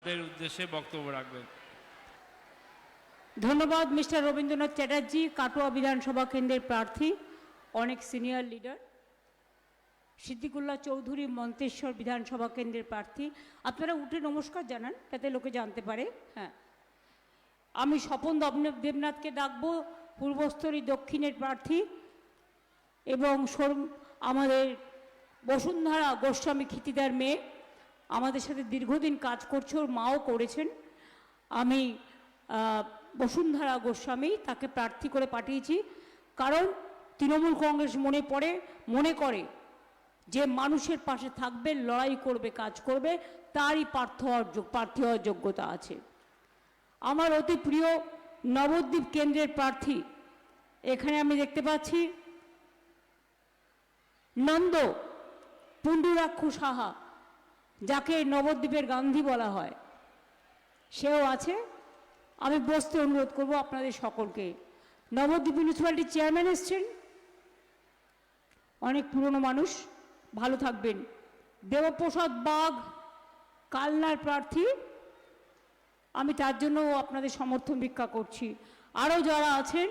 উদ্দেশ্যে বক্তব্য রাখবেন। ধন্যবাদ মিস্টার রবীন্দ্রনাথ চ্যাটার্জি, কাটোয়া বিধানসভা কেন্দ্রের প্রার্থী, অনেক সিনিয়র লিডার। সিদ্দিকুল্লাহ চৌধুরী মন্তেশ্বর বিধানসভা কেন্দ্রের প্রার্থী। আপনারা উঠে নমস্কার জানান যাতে লোকে জানতে পারে। হ্যাঁ, আমি স্বপন দেবনাথকে ডাকবো, পূর্বস্থলী দক্ষিণের প্রার্থী, এবং আমাদের বসুন্ধরা গোস্বামী ক্ষিতিদার মেয়ে, আমাদের সাথে দীর্ঘদিন কাজ করছে, ওর মাও করেছেন। আমি বসুন্ধরা গোস্বামী তাকে প্রার্থী করে পাঠিয়েছি, কারণ তৃণমূল কংগ্রেস মনে করে যে মানুষের পাশে থাকবে, লড়াই করবে, কাজ করবে, তারই প্রার্থী হওয়ার যোগ্যতা আছে। আমার অতি প্রিয় নবদ্বীপ কেন্দ্রের প্রার্থী, এখানে আমি দেখতে পাচ্ছি নন্দ পুণ্ডুরাক্ষু সাহা, যাকে নবদ্বীপের গান্ধী বলা হয়, সেও আছে। আমি বসতে অনুরোধ করব আপনাদের সকলকে। নবদ্বীপ মিউনিসিপ্যালিটির চেয়ারম্যান এসছেন, অনেক পুরনো মানুষ, ভালো থাকবেন। দেবপ্রসাদ বাগ কালনার প্রার্থী, আমি তার জন্য আপনাদের সমর্থন ভিক্ষা করছি। আরও যারা আছেন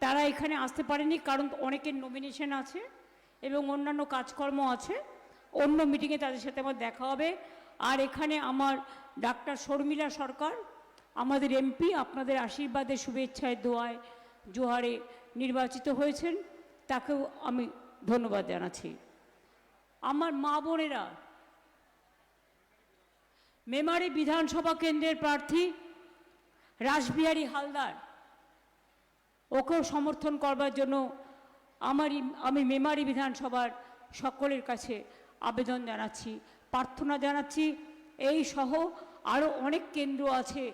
তারা এখানে আসতে পারেনি, কারণ অনেকের নমিনেশন আছে এবং অন্যান্য কাজকর্ম আছে। অন্য মিটিংয়ে তাদের সাথে আমার দেখা হবে। আর এখানে আমার ডাক্তার শর্মিলা সরকার, আমাদের এমপি, আপনাদের আশীর্বাদে, শুভেচ্ছায়, দোয়ায়, জোহারে নির্বাচিত হয়েছেন, তাকেও আমি ধন্যবাদ জানাচ্ছি। আমার মা বোনেরা, মেমারি বিধানসভা কেন্দ্রের প্রার্থী রাসবিহারী হালদার, ওকেও সমর্থন করবার জন্য আমি মেমারি বিধানসভার সকলের কাছে আবেদন জানাচ্ছি, প্রার্থনা জানাচ্ছি। এই সহ আরও অনেক কেন্দ্র আছে,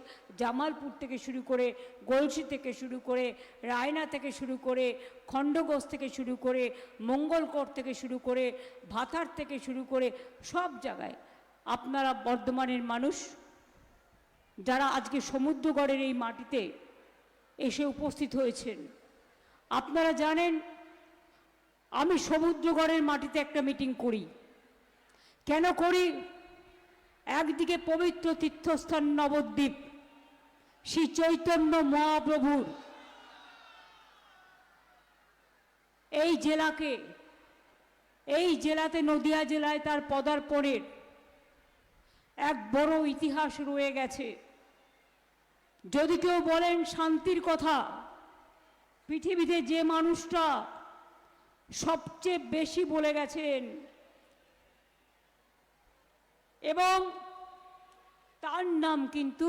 জামালপুর থেকে শুরু করে, গলসি থেকে শুরু করে, রায়না থেকে শুরু করে, খণ্ডঘোষ থেকে শুরু করে, মঙ্গলকোট থেকে শুরু করে, ভাতার থেকে শুরু করে, সব জায়গায় আপনারা বর্ধমানের মানুষ যারা আজকে সমুদ্রগড়ের এই মাটিতে এসে উপস্থিত হয়েছেন, আপনারা জানেন আমি সমুদ্রগড়ের মাটিতে একটা মিটিং করি। কেন করি? একদিকে পবিত্র তীর্থস্থান নবদ্বীপ, শ্রী চৈতন্য মহাপ্রভুর এই জেলাতে, নদিয়া জেলায় তার পদার্পণের এক বড় ইতিহাস রয়ে গেছে। যদি কেউ বলেন শান্তির কথা, পৃথিবীতে যে মানুষটা সবচেয়ে বেশি বলে গেছেন এবং তার নাম কিন্তু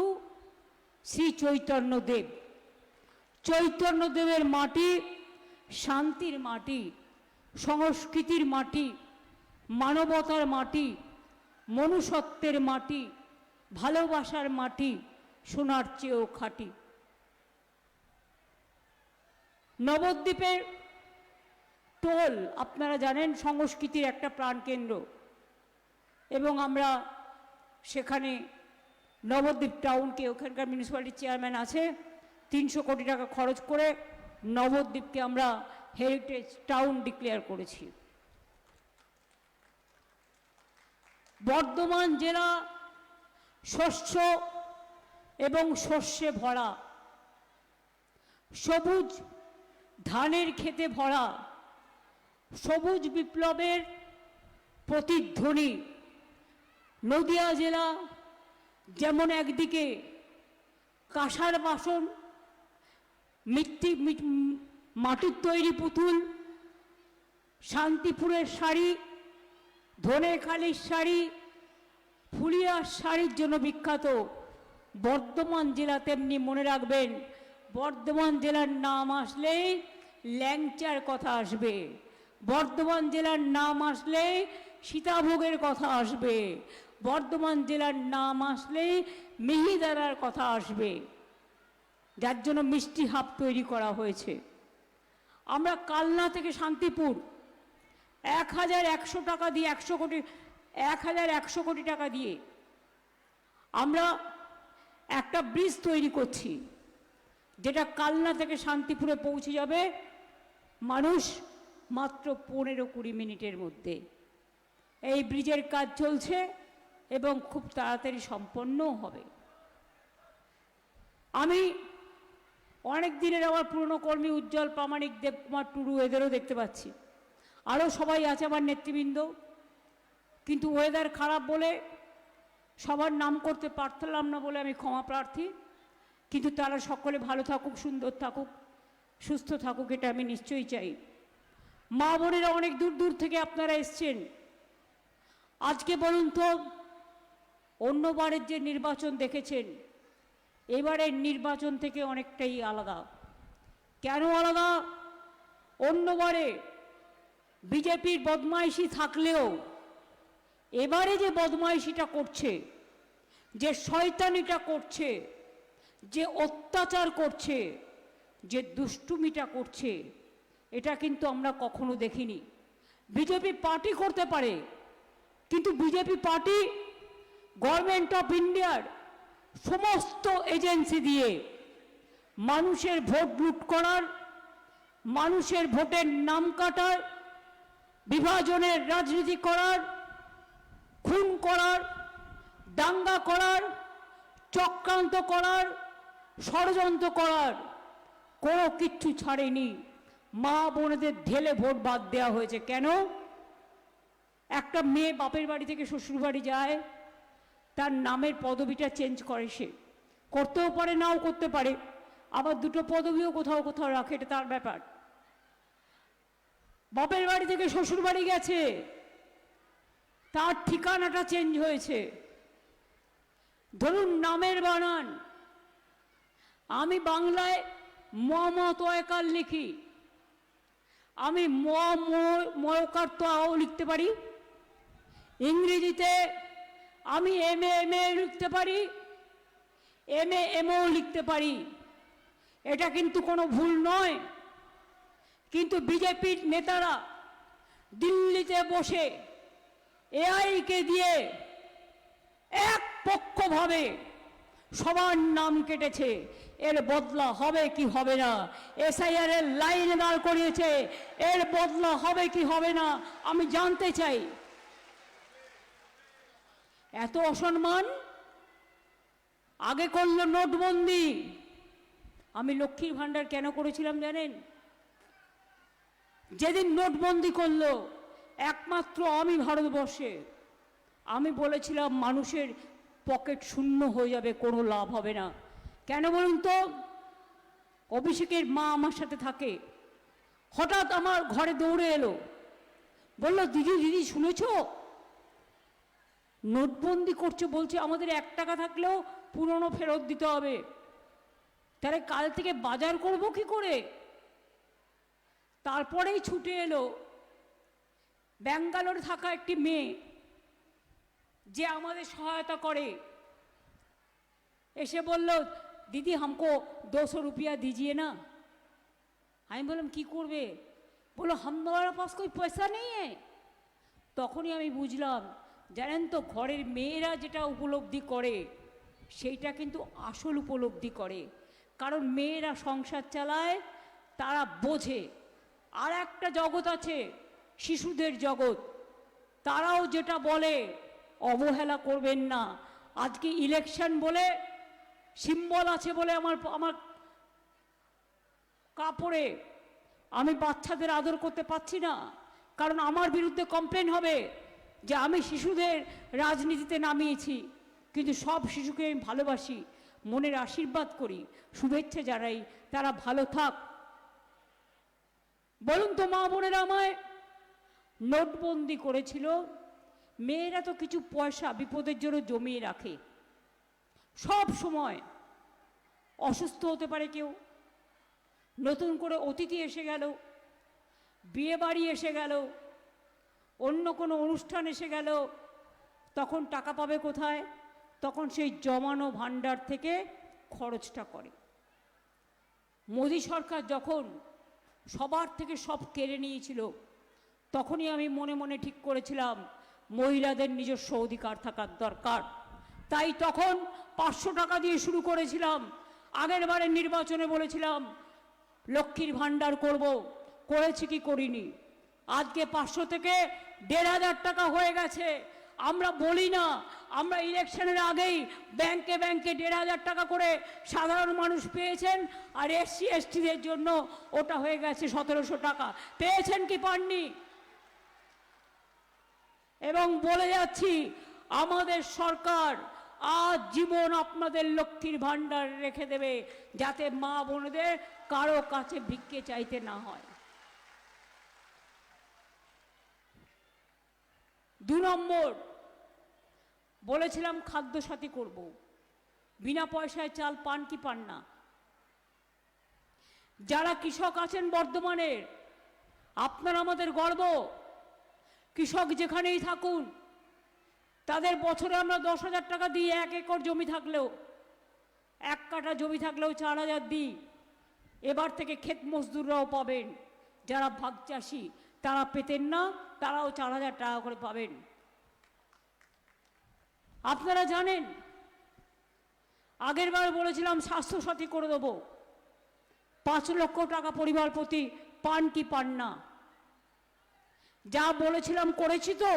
শ্রী চৈতন্যদেব। চৈতন্যদেবের মাটি শান্তির মাটি, সংস্কৃতির মাটি, মানবতার মাটি, মনুষ্যত্বের মাটি, ভালোবাসার মাটি, সোনার চেয়েও খাঁটি। নবদ্বীপের টোল আপনারা জানেন সংস্কৃতির একটা প্রাণকেন্দ্র, এবং আমরা সেখানে নবদ্বীপ টাউনকে, ওখানকার মিউনিসিপ্যালিটির চেয়ারম্যান আছে, 300 কোটি টাকা খরচ করে নবদ্বীপকে আমরা হেরিটেজ টাউন ডিক্লেয়ার করেছি। বর্ধমান জেলা শস্য এবং শস্যে ভরা, সবুজ ধানের ক্ষেতে ভরা, সবুজ বিপ্লবের প্রতিধ্বনি। নদিয়া জেলা যেমন একদিকে কাঁসার বাসন, মাটির তৈরি পুতুল, শান্তিপুরের শাড়ি, ধনেখালির শাড়ি, ফুলিয়ার শাড়ির জন্য বিখ্যাত, বর্ধমান জেলা তেমনি মনে রাখবেন, বর্ধমান জেলার নাম আসলেই ল্যাংচার কথা আসবে, বর্ধমান জেলার নাম আসলেই সীতাভোগের কথা আসবে, বর্ধমান জেলার নাম আসলেই মিহিদারার কথা আসবে, যার জন্য মিষ্টি হাব তৈরি করা হয়েছে। আমরা কালনা থেকে শান্তিপুর 1100 টাকা দিয়ে 1100 কোটি টাকা দিয়ে আমরা একটা ব্রিজ তৈরি করছি, যেটা কালনা থেকে শান্তিপুরে পৌঁছে যাবে মানুষ মাত্র 15-20 মিনিটের মধ্যে। এই ব্রিজের কাজ চলছে, এবং খুব তাড়াতাড়ি সম্পন্নও হবে। আমি অনেক দিনের আমার পুরনো কর্মী উজ্জ্বল, প্রামাণিক, দেবকুমার টুডু এদেরও দেখতে পাচ্ছি, আরও সবাই আছে আমার নেতৃবৃন্দ, কিন্তু ওয়েদার খারাপ বলে সবার নাম করতে পারলাম না বলে আমি ক্ষমা প্রার্থী। কিন্তু তারা সকলে ভালো থাকুক, সুন্দর থাকুক, সুস্থ থাকুক, এটা আমি নিশ্চয়ই চাই। মা বোনেরা অনেক দূর দূর থেকে আপনারা এসছেন। আজকে বলুন তো, অন্যবারের যে নির্বাচন দেখেছেন, এবারের নির্বাচন থেকে অনেকটাই আলাদা। কেন আলাদা? অন্যবারে বিজেপির বদমাইশি থাকলেও এবারে যে বদমাইশিটা করছে, যে শয়তানিটা করছে, যে অত্যাচার করছে, যে দুষ্টুমিটা করছে, এটা কিন্তু আমরা কখনো দেখিনি। বিজেপি পার্টি করতে পারে, কিন্তু বিজেপি পার্টি গভর্নমেন্ট অফ ইন্ডিয়ার সমস্ত এজেন্সি দিয়ে মানুষের ভোট লুট করার, মানুষের ভোটের নাম কাটার, বিভাজনের রাজনীতি করার, খুন করার, দাঙ্গা করার, চক্রান্ত করার, ষড়যন্ত্র করার কোনো কিচ্ছু ছাড়েনি। মা বোনেদের ঢেলে ভোট বাদ দেওয়া হয়েছে। কেন? একটা মেয়ে বাপের বাড়ি থেকে শ্বশুর বাড়ি যায়, তার নামের পদবিটা চেঞ্জ করে, সে করতেও পারে, নাও করতে পারে, আবার দুটো পদবিও কোথাও কোথাও রাখে, এটা তার ব্যাপার। বাপের বাড়ি থেকে শ্বশুর বাড়ি গেছে, তার ঠিকানাটা চেঞ্জ হয়েছে। ধরুন নামের বানান, আমি বাংলায় মমতয়কার লিখি, আমি ময়কার তো আও লিখতে পারি। ইংরেজিতে আমি এম এ লিখতে পারি, এমও লিখতে পারি, এটা কিন্তু কোনো ভুল নয়। কিন্তু বিজেপির নেতারা দিল্লিতে বসে এআইকে দিয়ে একপক্ষভাবে সবার নাম কেটেছে। এর বদলা হবে কি হবে না? এসআইআর এর লাইন দাঁড় করিয়েছে, এর বদলা হবে কি হবে না আমি জানতে চাই। এত অসম্মান আগে করলো নোটবন্দি। আমি লক্ষ্মীর ভাণ্ডার কেন করেছিলাম জানেন? যেদিন নোটবন্দি করলো একমাত্র আমি ভারতবর্ষে, আমি বলেছিলাম মানুষের পকেট শূন্য হয়ে যাবে, কোনো লাভ হবে না। কেন বলুন তো? অভিষেকের মা আমার সাথে থাকে, হঠাৎ আমার ঘরে দৌড়ে এলো, বলল দিদি দিদি শুনেছ নোটবন্দি করছে, বলছে আমাদের 1 টাকা থাকলেও পুরনো ফেরত দিতে হবে। তাহলে কাল থেকে বাজার করব কি করে? তারপরেই ছুটে এলো ব্যাঙ্গালোরে থাকা একটি মেয়ে, যে আমাদের সহায়তা করে, এসে বলল दीदी हमको 200 रुपया दीजिए ना। আমি বললাম কি করবে? বলো हमारे पास कोई पैसा नहीं है। তখনই আমি বুঝলাম, জানেন তো ঘরের মেয়েরা যেটা উপলব্ধি করে সেইটা কিন্তু আসল উপলব্ধি করে। কারণ মেয়েরা সংসার চালায়, তারা বোঝে। আর একটা জগৎ আছে শিশুদের জগৎ, তারাও যেটা বলে অবহেলা করবেন না। আজকে ইলেকশন বলে সিম্বল আছে বলে আমার কাপড়ে আমি বাচ্চাদের আদর করতে পারছি না, কারণ আমার বিরুদ্ধে কমপ্লেন হবে যে আমি শিশুদের রাজনীতিতে নামিয়েছি। কিন্তু সব শিশুকে আমি ভালোবাসি, মনের আশীর্বাদ করি, শুভেচ্ছা জানাই, তারা ভালো থাক। বলুন তো মা বোনেরা, আমায় নোটবন্দি করেছিল, মেয়েরা তো কিছু পয়সা বিপদের জন্য জমিয়ে রাখে। সব সময় অসুস্থ হতে পারে কেউ, নতুন করে অতিথি এসে গেল, বিয়ে বাড়ি এসে গেল, অন্য কোনো অনুষ্ঠান এসে গেল, তখন টাকা পাবে কোথায়? তখন সেই জমানো ভাণ্ডার থেকে খরচটা করে। মোদী সরকার যখন সবার থেকে সব কেড়ে নিয়েছিল, তখনই আমি মনে মনে ঠিক করেছিলাম মহিলাদের নিজস্ব অধিকার থাকার দরকার। তাই তখন 500 টাকা দিয়ে শুরু করেছিলাম। আগের বারের নির্বাচনে বলেছিলাম লক্ষ্মীর ভাণ্ডার করব, করেছি কি করিনি? আজকে 500 থেকে 1500 টাকা হয়ে গেছে। আমরা বলি না, আমরা ইলেকশনের আগেই ব্যাংকে ব্যাংকে 1,500 টাকা করে সাধারণ মানুষ পেয়েছেন, আর এসসি এসটিদের জন্য ওটা হয়ে গেছে 1700 টাকা। পেয়েছেন কি পাননি? এবং বলে যাচ্ছি, আমাদের সরকার আজ জীবন আপনাদের লক্ষ্মীর ভাণ্ডার রেখে দেবে, যাতে মা বোনদের কারো কাছে ভিক্ষে চাইতে না হয়। 2 নম্বর, বলেছিলাম খাদ্যসাথী করব, বিনা পয়সায় চাল পান কি পান না? যারা কৃষক আছেন বর্ধমানের, আপনারা আমাদের গর্ব। কৃষক যেখানেই থাকুন, তাদের বছরে আমরা 10,000 টাকা দিই। 1 একর জমি থাকলেও, 1 কাঠা জমি থাকলেও 4,000 দিই। এবার থেকে ক্ষেত মজদুররাও পাবেন, যারা ভাগ চাষি তারা পেতেন না, তারাও 4,000 টাকা করে পাবেন। আপনারা জানেন, আগের বার বলেছিলাম স্বাস্থ্যসাথী করে দেবো, 5 লক্ষ টাকা পরিবার প্রতি। পান কি পান না? যা বলেছিলাম করেছি তো?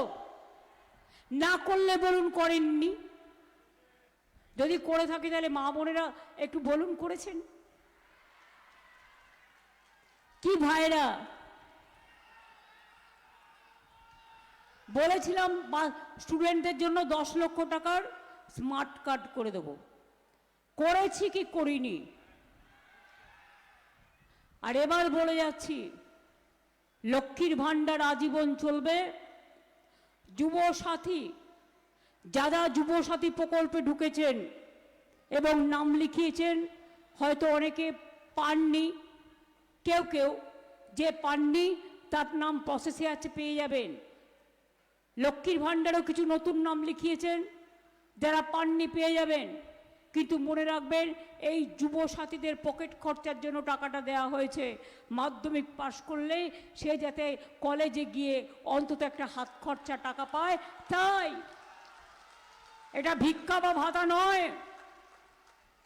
না করলে বলুন করেননি। যদি করে থাকি তাহলে মা বোনেরা একটু বলুন করেছেন কি? ভাইরা, বলেছিলাম স্টুডেন্টদের জন্য 10 লক্ষ টাকার স্মার্ট কার্ড করে দেব। করেছি কি করিনি? আর এবার বলে যাচ্ছি, লক্ষ্মীর ভাণ্ডার আজীবন চলবে। যুবসাথী, যারা যুবসাথী প্রকল্পে ঢুকেছেন এবং নাম লিখিয়েছেন, হয়তো অনেকে পাননি, কেউ কেউ যে পাননি তার নাম প্রসেসে আছে, পেয়ে যাবেন। লক্ষ্মীর ভাণ্ডারও কিছু নতুন নাম লিখিয়েছেন, যারা পাননি পেয়ে যাবেন। কিন্তু মনে রাখবেন, এই যুবসাথীদের পকেট খরচার জন্য টাকাটা দেওয়া হয়েছে। মাধ্যমিক পাশ করলেই সে যাতে কলেজে গিয়ে অন্তত একটা হাত খরচা টাকা পায়, তাই। এটা ভিক্ষা বা ভাতা নয়।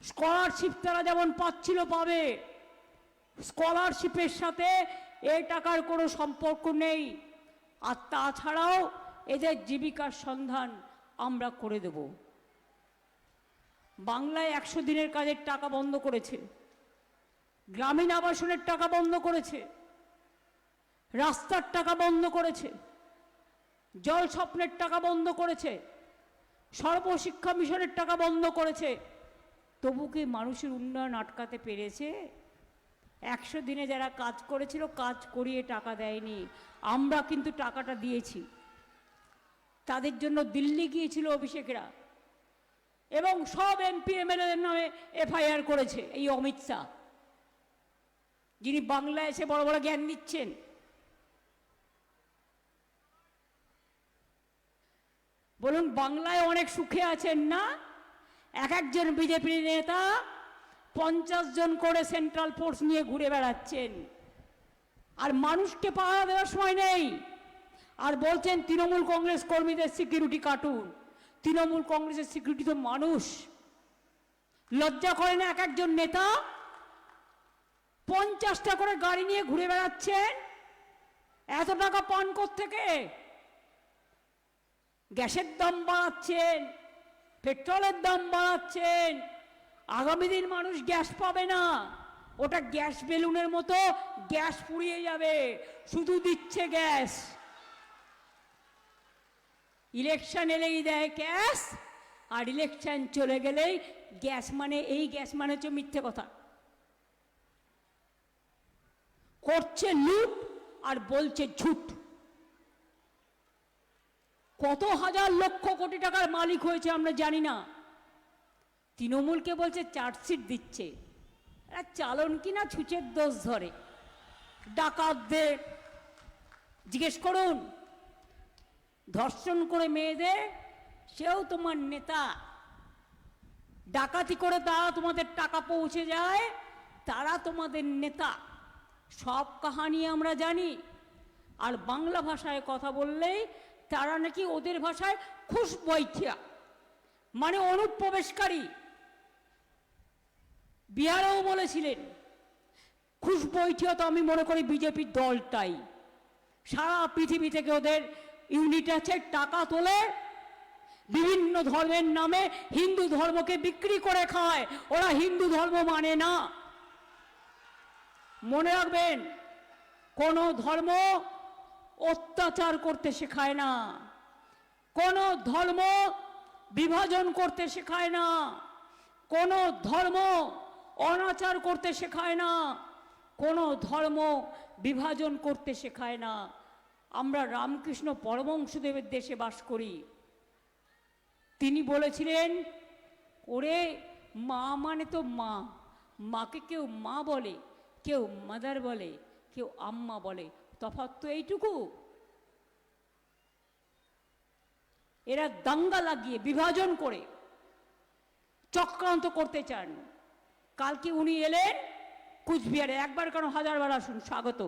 স্কলারশিপ তারা যেমন পাচ্ছিল পাবে, স্কলারশিপের সাথে এই টাকার কোনো সম্পর্ক নেই। আর তাছাড়াও এদের জীবিকার সন্ধান আমরা করে দেব। বাংলায় 100 দিনের কাজের টাকা বন্ধ করেছে, গ্রামীণ আবাসনের টাকা বন্ধ করেছে, রাস্তার টাকা বন্ধ করেছে, জল স্বপ্নের টাকা বন্ধ করেছে, সর্বশিক্ষা মিশনের টাকা বন্ধ করেছে। তবু কি মানুষের উন্নয়ন আটকাতে পেরেছে? 100 দিনে যারা কাজ করেছিল, কাজ করিয়ে টাকা দেয়নি। আমরা কিন্তু টাকাটা দিয়েছি। তাদের জন্য দিল্লি গিয়েছিল অভিষেকরা, এবং সব এমপি এমএলএদের নামে এফআইআর করেছে এই অমিত শাহ, যিনি বাংলায় এসে বড় বড় জ্ঞান দিচ্ছেন। বলুন, বাংলায় অনেক সুখে আছেন না? এক একজন বিজেপি নেতা 50 জন করে সেন্ট্রাল ফোর্স নিয়ে ঘুরে বেড়াচ্ছেন, আর মানুষকে পাহারা দেওয়ার সময় নেই। আর বলছেন তৃণমূল কংগ্রেস কর্মীদের সিকিউরিটি কাটুন। তৃণমূল কংগ্রেসের সিকিউরিটি তো মানুষ। লজ্জা করে না এক একজন নেতা? 50টা করে গাড়ি নিয়ে ঘুরে বেড়াচ্ছেন। এত টাকা পান কোত্থেকে? গ্যাসের দাম বাড়াচ্ছেন, পেট্রোলের দাম বাড়াচ্ছেন। আগামী দিন মানুষ গ্যাস পাবে না, ওটা গ্যাস বেলুনের মতো গ্যাস ফুরিয়ে যাবে। শুধু দিচ্ছে গ্যাস। ইলেকশন এলেই দেয় গ্যাস, আর ইলেকশন চলে গেলেই গ্যাস মানে এই গ্যাস মানে হচ্ছে মিথ্যে কথা। করছে লুট আর বলছে ঝুট। কত হাজার লক্ষ কোটি টাকার মালিক হয়েছে আমরা জানি না। তৃণমূলকে বলছে চার্জশিট দিচ্ছে। চালন কিনা ছুঁচের দোষ ধরে। ডাকাতদের জিজ্ঞেস করুন, ধর্ষণ করে মেয়েদের, সেও তোমার নেতা। ডাকাতি করে তারা তোমাদের টাকা পৌঁছে যায়, তারা তোমাদের নেতা। সব কাহানি আমরা জানি। আর বাংলা ভাষায় কথা বললেই তারা নাকি ওদের ভাষায় খুশবৈঠিয়া, মানে অনুপ্রবেশকারী। বিহারেও বলেছিলেন খুশবৈঠিয়া, তো আমি মনে করি বিজেপির দলটাই। সারা পৃথিবী থেকে ওদের ইউনিট আছে, টাকা তোলে বিভিন্ন ধর্মের নামে হিন্দু ধর্মকে বিক্রি করে খায়, ওরা হিন্দু ধর্ম মানে না। মনে রাখবেন, কোন ধর্ম অত্যাচার করতে শেখায় না, কোন ধর্ম বিভাজন করতে শেখায় না, কোন ধর্ম অনাচার করতে শেখায় না, কোন ধর্ম বিভাজন করতে শেখায় না। আমরা রামকৃষ্ণ পরমহংসদেবের দেশে বাস করি। তিনি বলেছিলেন, ওরে মা মানে তো মা, মাকে কেউ মা বলে, কেউ মাদার বলে, কেউ আম্মা বলে, তফাৎ তো এইটুকু। এরা দাঙ্গা লাগিয়ে বিভাজন করে চক্রান্ত করতে চান। কালকে উনি এলেন কুচবিহারে, একবার কেন হাজারবার আসুন, স্বাগত।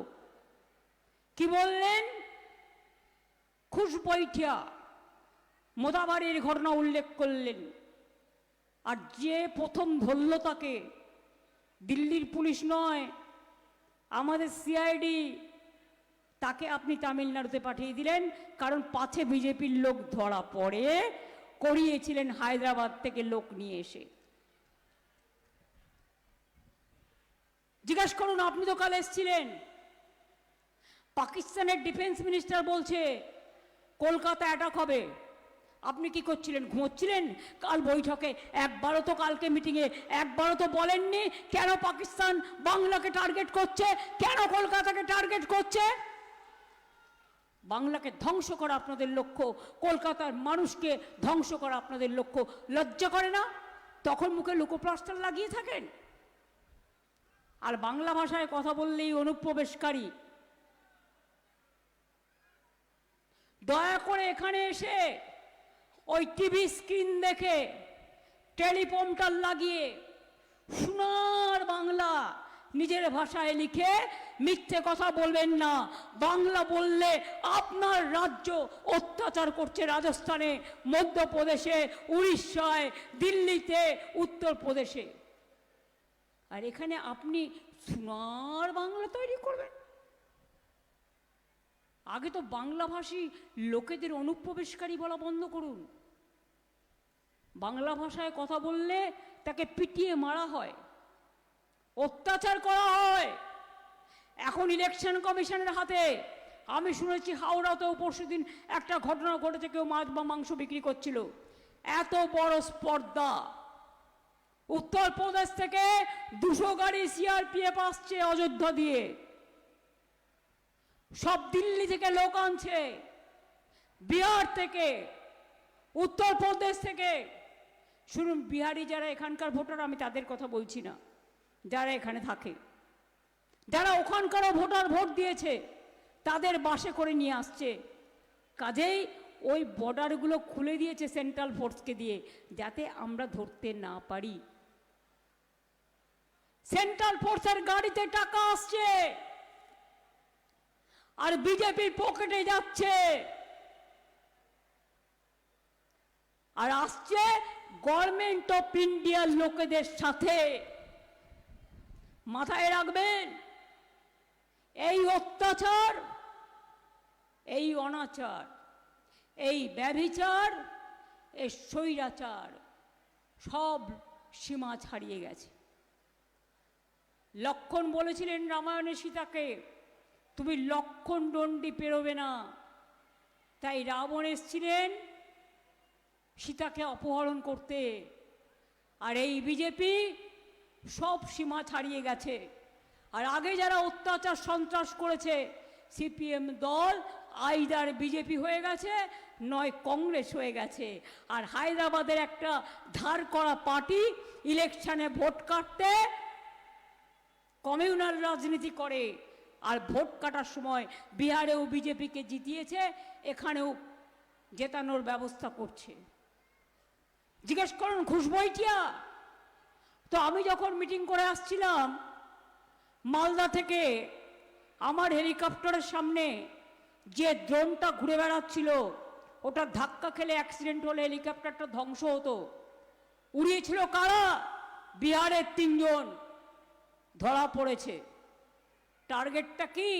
কি বললেন? খুশবৈঠিয়া মোদাবাড়ির ঘটনা উল্লেখ করলেন। আর যে প্রথম ধরল তাকে, দিল্লির পুলিশ নয়, আমাদের সিআইডি, তাকে আপনি তামিলনাড়ুতে পাঠিয়ে দিলেন, কারণ পাছে বিজেপির লোক ধরা পড়ে, করিয়েছিলেন হায়দ্রাবাদ থেকে লোক নিয়ে এসে। জিজ্ঞাসা করুন, আপনি তো কাল এসেছিলেন। পাকিস্তানের ডিফেন্স মিনিস্টার বলছে কলকাতা অ্যাটাক হবে। আপনি কি করছিলেন? ঘুমোচ্ছিলেন? কাল বৈঠকে একবারও তো, কালকে মিটিংয়ে একবারও তো বলেননি কেন পাকিস্তান বাংলাকে টার্গেট করছে, কেন কলকাতাকে টার্গেট করছে। বাংলাকে ধ্বংস করা আপনাদের লক্ষ্য, কলকাতার মানুষকে ধ্বংস করা আপনাদের লক্ষ্য। লজ্জা করে না? তখন মুখে লুকোপ্লাস্টার লাগিয়ে থাকেন। আর বাংলা ভাষায় কথা বললেই অনুপ্রবেশকারী। দয়া করে এখানে এসে ওই টিভি স্ক্রিন দেখে টেলিপ্রম্পটার লাগিয়ে সোনার বাংলা নিজের ভাষায় লিখে মিথ্যে কথা বলবেন না। বাংলা বললে আপনার রাজ্য অত্যাচার করছে, রাজস্থানে, মধ্যপ্রদেশে, উড়িষ্যায়, দিল্লিতে, উত্তরপ্রদেশে। আর এখানে আপনি সোনার বাংলা তৈরি করবেন। আগে তো বাংলাভাষী লোকেদের অনুপ্রবেশকারী বলা বন্ধ করুন। বাংলা ভাষায় কথা বললে তাকে পিটিয়ে মারা হয়, অত্যাচার করা হয়। এখন ইলেকশন কমিশনের হাতে, আমি শুনেছি হাওড়াতেও পরশুদিন একটা ঘটনা ঘটেছে, কেউ মাছ বা মাংস বিক্রি করছিল। এত বড় স্পর্ধা। উত্তরপ্রদেশ থেকে 200 গাড়ি সিআরপিএফ আসছে অযোধ্যা দিয়ে, সব দিল্লি থেকে লোক আনছে, বিহার থেকে, উত্তরপ্রদেশ থেকে। শুনুন, বিহারি যারা এখানকার ভোটার, আমি তাদের কথা বলছি না, যারা এখানে থাকে, যারা ওখানকারও ভোটার, ভোট দিয়েছে, তাদের বাসে করে নিয়ে আসছে। কাজেই ওই বর্ডারগুলো খুলে দিয়েছে সেন্ট্রাল ফোর্সকে দিয়ে, যাতে আমরা ধরতে না পারি। সেন্ট্রাল ফোর্সের গাড়িতে টাকা আসছে আর বিজেপির পকেটে যাচ্ছে, আর আসছে গভর্নমেন্ট অফ ইন্ডিয়ার লোকেদের সাথে। মাথায় রাখবেন, এই অত্যাচার, এই অনাচার, এই ব্যভিচার, এই স্বৈরাচার সব সীমা ছাড়িয়ে গেছে। লক্ষণ বলেছিলেন রামায়ণে সীতাকে, তুমি লক্ষণ দণ্ডি পেরোবে না। তাই রাবণ এসেছিলেন সীতাকে অপহরণ করতে। আর এই বিজেপি সব সীমা ছাড়িয়ে গেছে। আর আগে যারা অত্যাচার সন্ত্রাস করেছে, সিপিএম দল আইদার বিজেপি হয়ে গেছে, নয় কংগ্রেস হয়ে গেছে। আর হায়দ্রাবাদের একটা ধার করা পার্টি ইলেকশনে ভোট কাটতে কমিউনাল রাজনীতি করে, আর ভোট কাটার সময় বিহারেও বিজেপিকে জিতিয়েছে, এখানেও জেতানোর ব্যবস্থা করছে। জিজ্ঞেস করুন খুশবৈঠিয়া। তো আমি যখন মিটিং করে আসছিলাম মালদা থেকে, আমার হেলিকপ্টারের সামনে যে ড্রোনটা ঘুরে বেড়াচ্ছিল, ওটা ধাক্কা খেলে অ্যাক্সিডেন্ট হলে হেলিকপ্টারটা ধ্বংস হতো। উড়িয়েছিল কারা? বিহারের 3 জন ধরা পড়েছে। টার্গেটটা কি?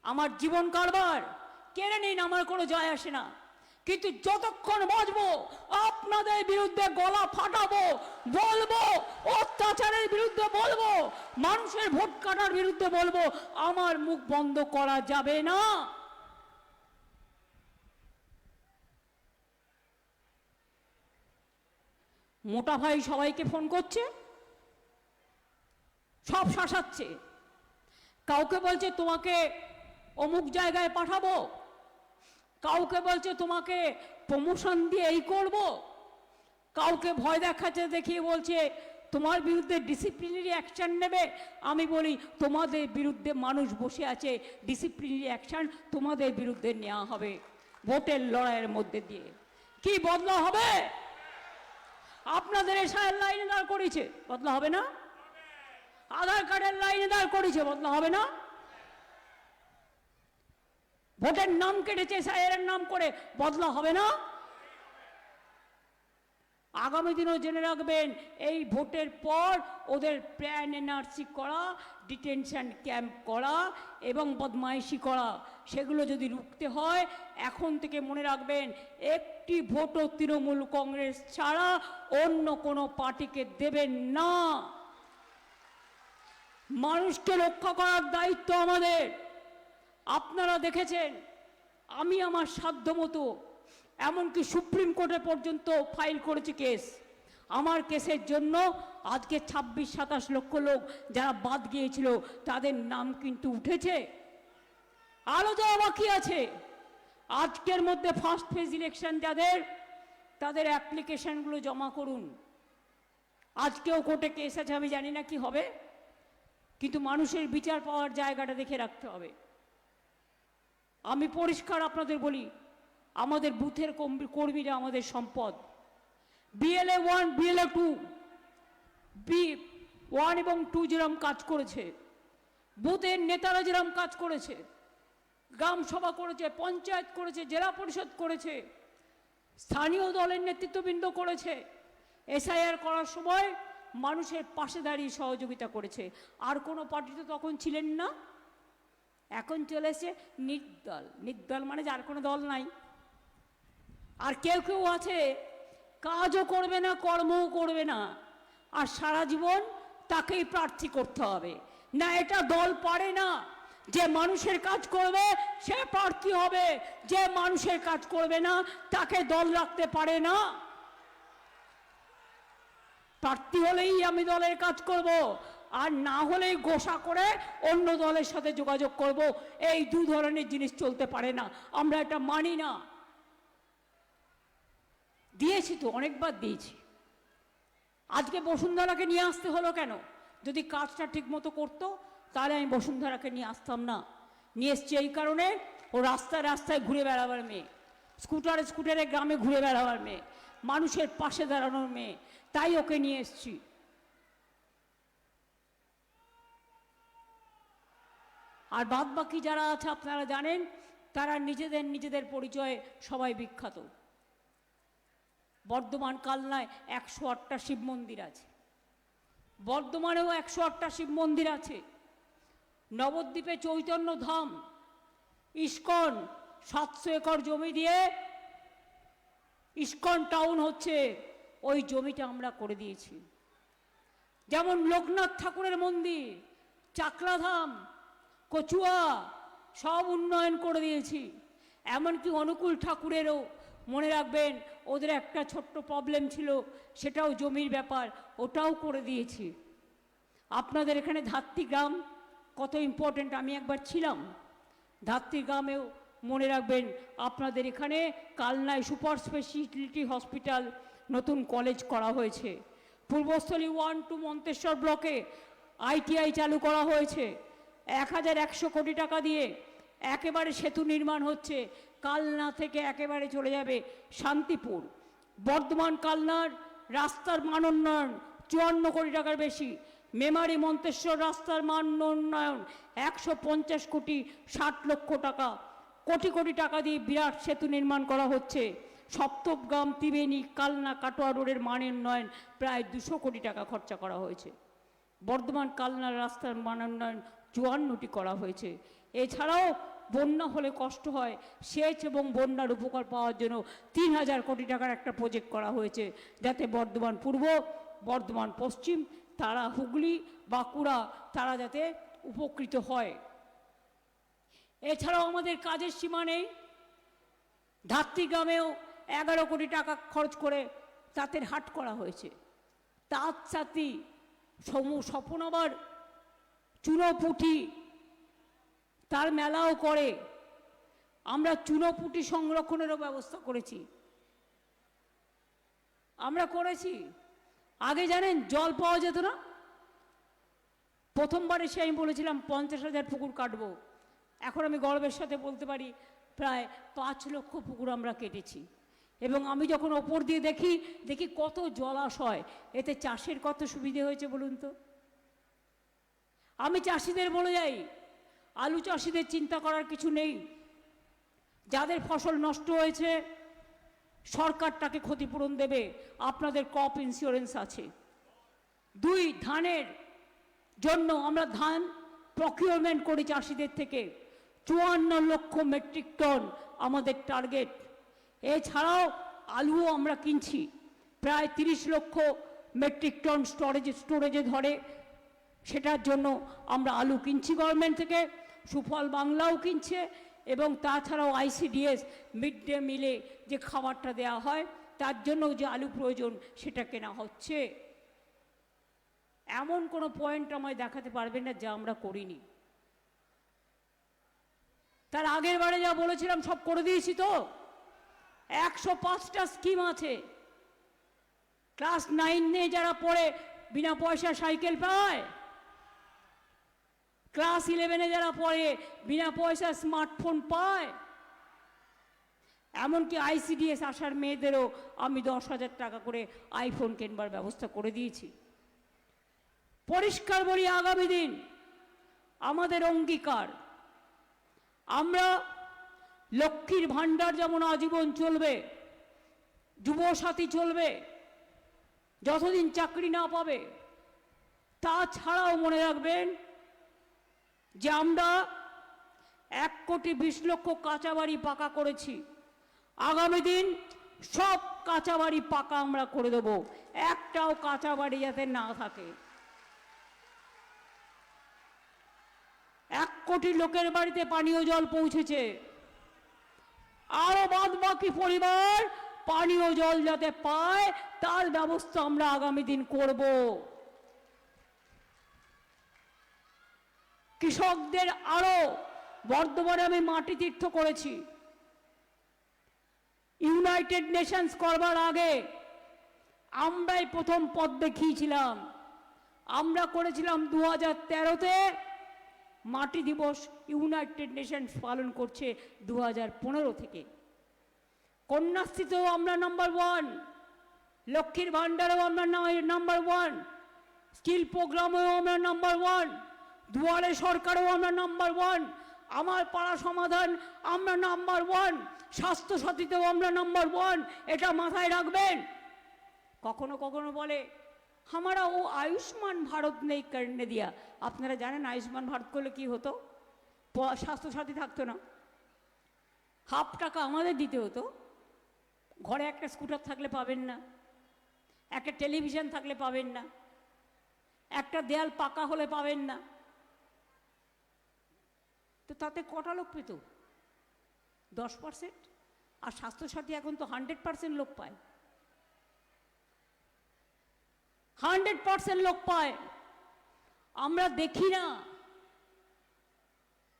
আমার জীবন কারবার। কেড়ে নিন, আমার কোনো যায় আসে না, কিন্তু যতক্ষণ বাঁচবো আপনাদের বিরুদ্ধে গলা ফাটাবো, বলবো অত্যাচারের বিরুদ্ধে বলবো, মানুষের ভোট কাটার বিরুদ্ধে বলবো। আমার মুখ বন্ধ করা যাবে না। মোটা ভাই সবাইকে ফোন করছে, সব শাসাচ্ছে। কাউকে বলছে তোমাকে অমুক জায়গায় পাঠাবো, কাউকে বলছে তোমাকে প্রমোশন দিয়ে এই করব, কাউকে ভয় দেখাচ্ছে, দেখিয়ে বলছে তোমার বিরুদ্ধে ডিসিপ্লিনারি অ্যাকশন নেবে। আমি বলি তোমাদের বিরুদ্ধে মানুষ বসে আছে, ডিসিপ্লিনারি অ্যাকশন তোমাদের বিরুদ্ধে নেওয়া হবে ভোটের লড়াইয়ের মধ্যে দিয়ে। কি বদলা হবে? আপনাদের এসআইয়ের লাইনে দাঁড় করেছে, বদলা হবে না? আধার কার্ডের লাইনে দাঁড় করেছে, বদলা হবে না? ভোটের নাম কেটেছে এসআইয়ের নাম করে, বদলা হবে না? আগামী দিনেও জেনে রাখবেন, এই ভোটের পর ওদের প্ল্যান এনআরসি করা, ডিটেনশন ক্যাম্প করা এবং বদমাইশি করা, সেগুলো যদি রুখতে হয় এখন থেকে মনে রাখবেন, একটি ভোটও তৃণমূল কংগ্রেস ছাড়া অন্য কোনো পার্টিকে দেবেন না। মানুষকে রক্ষা করার দায়িত্ব আমাদের। আপনারা দেখেছেন আমি আমার সাধ্যমতো, এমনকি সুপ্রিম কোর্টে পর্যন্ত ফাইল করেছি কেস। আমার কেসের জন্য আজকে 26-27 লক্ষ লোক যারা বাদ গিয়েছিল তাদের নাম কিন্তু উঠেছে, আরও যাওয়া বাকি আছে। আজকের মধ্যে ফার্স্ট ফেজ ইলেকশন যাদের, তাদের অ্যাপ্লিকেশনগুলো জমা করুন। আজকেও কোর্টে কেস আছে, আমি জানি না কি হবে, কিন্তু মানুষের বিচার পাওয়ার জায়গাটা দেখে রাখতে হবে। আমি পরিষ্কার আপনাদের বলি, আমাদের বুথের কর্মীরা আমাদের সম্পদ। বিএলএ 1, বিএলএ 2, B1 এবং 2 যেরকম কাজ করেছে, বুথের নেতারা যেরকম কাজ করেছে, গ্রাম সভা করেছে, পঞ্চায়েত করেছে, জেলা পরিষদ করেছে, স্থানীয় দলের নেতৃত্ববৃন্দ করেছে, এসআইআর করার সময় মানুষের পাশে দাঁড়িয়ে সহযোগিতা করেছে। আর কোনো পার্টি তো তখন ছিলেন না। এখন চলে এসে নির্দল। নির্দল মানে যার কোনো দল নাই। আর কেউ কেউ আছে কাজও করবে না, কর্মও করবে না, আর সারা জীবন তাকেই প্রার্থী করতে হবে। না, এটা দল পারে না। যে মানুষের কাজ করবে সে প্রার্থী হবে, যে মানুষের কাজ করবে না তাকে দল রাখতে পারে না। প্রার্থী হলেই আমি দলের কাজ করব, আর না হলেই গোসা করে অন্য দলের সাথে যোগাযোগ করব। এই দু ধরনের জিনিস চলতে পারে না, আমরা এটা মানি না। দিয়েছি তো, অনেকবার দিয়েছি। আজকে বসুন্ধরাকে নিয়ে আসতে হলো কেন? যদি কাজটা ঠিক মতো করতো তাহলে আমি বসুন্ধরাকে নিয়ে আসতাম না। নিয়ে এসছি এই কারণে, ও রাস্তায় রাস্তায় ঘুরে বেড়াবার মেয়ে, স্কুটারে স্কুটারে গ্রামে ঘুরে বেড়াবার মেয়ে, মানুষের পাশে দাঁড়ানোর মেয়ে, তাই ওকে নিয়ে এসছি। আর বাদ বাকি যারা আছে আপনারা জানেন, তারা নিজেদের পরিচয়ে সবাই বিখ্যাত। বর্ধমান কালনায় 108টা শিব মন্দির আছে, বর্ধমানেও 108টা শিব মন্দির আছে, নবদ্বীপে চৈতন্য ধাম, ইস্কন 700 একর জমি দিয়ে ইস্কন টাউন হচ্ছে, ওই জমিটা আমরা করে দিয়েছি। যেমন লোকনাথ ঠাকুরের মন্দির, চাকলাধাম, কচুয়া সব উন্নয়ন করে দিয়েছি। এমনকি অনুকূল ঠাকুরেরও মনে রাখবেন, ওদের একটা ছোট্ট প্রবলেম ছিল, সেটাও জমির ব্যাপার, ওটাও করে দিয়েছি। আপনাদের এখানে ধাত্রী গ্রাম কত ইম্পর্টেন্ট, আমি একবার ছিলাম ধাত্রী গ্রামেও। মনে রাখবেন আপনাদের এখানে কালনায় সুপার স্পেশালিটি হসপিটাল নতুন কলেজ করা হয়েছে। পূর্বস্থলী 1-2 মন্তেশ্বর ব্লকে ITI চালু করা হয়েছে। 1100 কোটি টাকা দিয়ে একেবারে সেতু নির্মাণ হচ্ছে, কালনা থেকে একেবারে চলে যাবে শান্তিপুর। বর্ধমান কালনার রাস্তার মান উন্নয়ন 54 কোটি টাকার বেশি। মেমারি মন্তেশ্বর রাস্তার মান উন্নয়ন 150 কোটি 60 লক্ষ টাকা, কোটি কোটি টাকা দিয়ে বিরাট সেতু নির্মাণ করা হচ্ছে। সপ্তগ্রাম, ত্রিবেণী, কালনা, কাটোয়া রোডের মান উন্নয়ন প্রায় 200 কোটি টাকা খরচা করা হয়েছে। বর্ধমান কালনার রাস্তার মান উন্নয়ন 54টি করা হয়েছে। এছাড়াও বন্যা হলে কষ্ট হয়, সেচ এবং বন্যার উপকার পাওয়ার জন্য 3000 কোটি টাকার একটা প্রজেক্ট করা হয়েছে, যাতে বর্ধমান পূর্ব, বর্ধমান পশ্চিম, তারা হুগলি, বাঁকুড়া তারা যাতে উপকৃত হয়। এছাড়াও আমাদের কাজের সীমা নেই। ধাত্রী গ্রামেও 11 কোটি টাকা খরচ করে তাঁতের হাট করা হয়েছে। তাঁত ছাতি স্বপন আবার চুনোপুঁটি তার মেলাও করে। আমরা চুনোপুঁটি সংরক্ষণেরও ব্যবস্থা করেছি। আমরা করেছি। আগে জানেন জল পাওয়া যেত না। প্রথমবার এসে আমি বলেছিলাম 50,000 পুকুর কাটবো। এখন আমি গর্বের সাথে বলতে পারি প্রায় 5 লক্ষ পুকুর আমরা কেটেছি। এবং আমি যখন ওপর দিয়ে দেখি কত জলাশয়, এতে চাষের কত সুবিধে হয়েছে বলুন তো। আমি চাষিদের বলে যাই, আলু চাষিদের চিন্তা করার কিছু নেই। যাদের ফসল নষ্ট হয়েছে সরকার তাকে ক্ষতিপূরণ দেবে, আপনাদের ক্রপ ইন্স্যুরেন্স আছে। 2, ধানের জন্য আমরা ধান প্রকিউরমেন্ট করি চাষিদের থেকে, 54 লক্ষ মেট্রিক টন আমাদের টার্গেট। এছাড়াও আলুও আমরা কিনছি, প্রায় 30 লক্ষ মেট্রিক টন স্টোরেজে ধরে, সেটার জন্য আমরা আলু কিনছি গভর্নমেন্ট থেকে। সুফল বাংলাও কিনছে, এবং তাছাড়াও ICDS মিড ডে মিলে যে খাবারটা দেওয়া হয় তার জন্য যে আলু প্রয়োজন সেটা কেনা হচ্ছে। এমন কোনো পয়েন্ট আমায় দেখাতে পারবেন না যা আমরা করিনি। তার আগের বারে যা বলেছিলাম সব করে দিয়েছি তো। 105টা স্কিম আছে। ক্লাস 9-এ যারা পড়ে বিনা পয়সা সাইকেল পায়, ক্লাস 11-এ যারা পড়ে বিনা পয়সা স্মার্টফোন পায়, এমনকি ICDS আসার মেয়েদেরও আমি 10,000 টাকা করে আইফোন কেনবার ব্যবস্থা করে দিয়েছি। পরিষ্কার বলি, আগামী দিন আমাদের অঙ্গীকার, আমরা লক্ষ্মীর ভাণ্ডার যেমন আজীবন চলবে, যুবসাথী চলবে যতদিন চাকরি না পাবে। তাছাড়াও মনে রাখবেন যে আমরা 1,20,00,000 কাঁচা বাড়ি পাকা করেছি। আগামী দিন সব কাঁচা বাড়ি পাকা আমরা করে দেব, একটাও কাঁচা বাড়ি যাতে না থাকে। 1 কোটি লোকের বাড়িতে পানীয় জল পৌঁছেছে। আরো বাদ বাকি পরিবার পানীয় জল যাতে পায় তার ব্যবস্থা আমরা আগামী দিন করব। কৃষকদের আরো, বর্ধমানে আমি মাটি তীর্থ করেছি। ইউনাইটেড নেশনস করবার আগে আমরাই প্রথম পথ দেখিয়েছিলাম। আমরা করেছিলাম 2013-তে মাটি দিবস, ইউনাইটেড নেশনস পালন করছে 2015 থেকে। কন্যাশ্রীতেও আমরা নাম্বার 1, লক্ষ্মীর ভাণ্ডারেও আমরা নাম্বার 1, স্কিল প্রোগ্রামেও আমরা নাম্বার 1, দুয়ারে সরকারেও আমরা নাম্বার 1, আমার পাড়া সমাধান আমরা নাম্বার 1, স্বাস্থ্যসাথীতেও আমরা নাম্বার 1। এটা মাথায় রাখবেন। কখনো কখনো বলে हमारा वो आयुष्मान भारत नहीं करने दिया। আপনারা জানেন আয়ুষ্মান ভারত করলে কি হতো? স্বাস্থ্যসাথী থাকতো না, হাফ টাকা আমাদের দিতে হতো। ঘরে একটা স্কুটার থাকলে পাবেন না, একটা টেলিভিশন থাকলে পাবেন না, একটা দেয়াল পাকা হলে পাবেন না। তো তাতে কটা লোক পেত? 10%। আর স্বাস্থ্যসাথী এখন তো 100% লোক পায়, 100% লোক পায়। আমরা দেখি না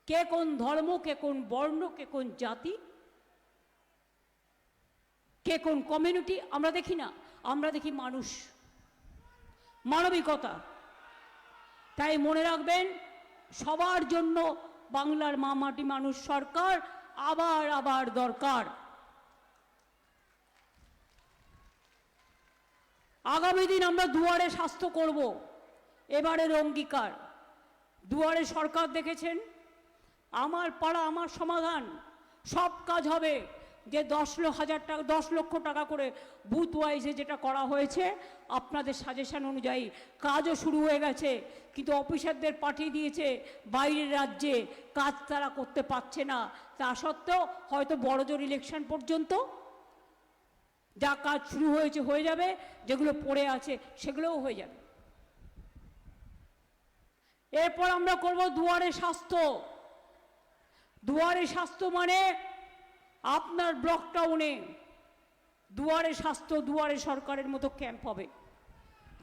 কে কোন ধর্ম, কে কোন বর্ণ, কে কোন জাতি, কে কোন কমিউনিটি, আমরা দেখি না। আমরা দেখি মানুষ, মানবিকতা। তাই মনে রাখবেন, সবার জন্য বাংলার মা মাটি মানুষ সরকার আবার আবার দরকার। আগামী দিন আমরা দুয়ারে স্বাস্থ্য করব, এবারের অঙ্গীকার। দুয়ারে সরকার দেখেছেন, আমার পাড়া আমার সমাধান, সব কাজ হবে। যে 10 লক্ষ টাকা করে বুথ ওয়াইজে যেটা করা হয়েছে, আপনাদের সাজেশন অনুযায়ী কাজও শুরু হয়ে গেছে, কিন্তু অফিসারদের পাঠিয়ে দিয়েছে বাইরের রাজ্যে, কাজ তারা করতে পারছে না। তা সত্ত্বেও হয়তো বড়জোর ইলেকশন পর্যন্ত যা কাজ শুরু হয়েছে হয়ে যাবে, যেগুলো পড়ে আছে সেগুলোও হয়ে যাবে। এরপর আমরা করব দুয়ারে স্বাস্থ্য। দুয়ারে স্বাস্থ্য মানে আপনার ব্লক টাউনে দুয়ারে স্বাস্থ্য, দুয়ারে সরকারের মতো ক্যাম্প হবে,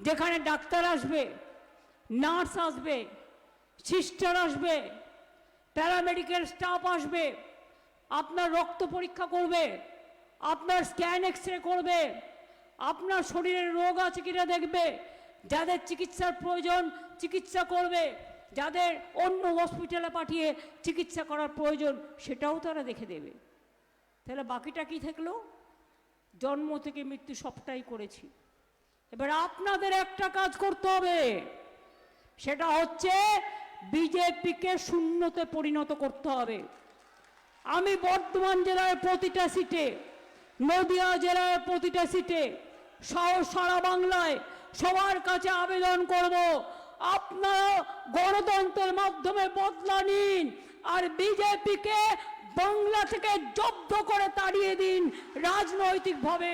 যেখানে ডাক্তার আসবে, নার্স আসবে, সিস্টার আসবে, প্যারামেডিক্যাল স্টাফ আসবে, আপনার রক্ত পরীক্ষা করবে, আপনার স্ক্যান এক্সরে করবে, আপনার শরীরের রোগ আছে কিনা দেখবে, যাদের চিকিৎসার প্রয়োজন চিকিৎসা করবে, যাদের অন্য হসপিটালে পাঠিয়ে চিকিৎসা করার প্রয়োজন সেটাও তারা দেখে দেবে। তাহলে বাকিটা কি থাকলো? জন্ম থেকে মৃত্যু সবটাই করেছি। এবার আপনাদের একটা কাজ করতে হবে, সেটা হচ্ছে বিজেপিকে শূন্যতে পরিণত করতে হবে। আমি বর্ধমান জেলার প্রতিটা সিটে, নদিয়া জেলার প্রতিটা সিটে, সারা বাংলায় সবার কাছে আবেদন করব, আপনারা গণতন্ত্রের মাধ্যমে বদলা নিন আর বিজেপিকে বাংলা থেকে জব্দ করে তাড়িয়ে দিন রাজনৈতিকভাবে,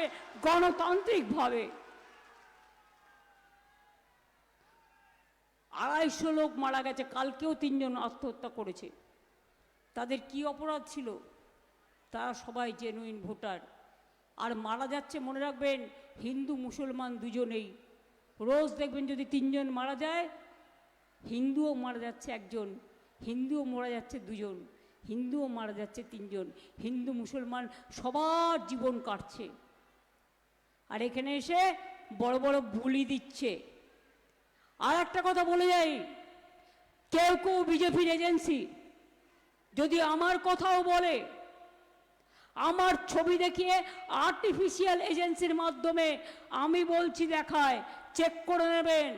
গণতান্ত্রিকভাবে। 250 লোক মারা গেছে, কালকেও 3 জন আত্মহত্যা করেছে। তাদের কি অপরাধ ছিল? তারা সবাই জেনুইন ভোটার। আর মারা যাচ্ছে, মনে রাখবেন, হিন্দু মুসলমান দুজনেই। রোজ দেখবেন যদি 3 জন মারা যায়, হিন্দুও মারা যাচ্ছে 1 জন, হিন্দুও মারা যাচ্ছে 2 জন, হিন্দুও মারা যাচ্ছে 3 জন। হিন্দু মুসলমান সবার জীবন কাটছে, আর এখানে এসে বড় বড় বুলি দিচ্ছে। আর একটা কথা বলে যাই, কেউ কেউ বিজেপির এজেন্সি যদি আমার কথাও বলে, আমার ছবি দেখিয়ে আর্টিফিশিয়াল এজেন্সির মাধ্যমে আমি বলছি দেখায়, চেক করে নেবেন।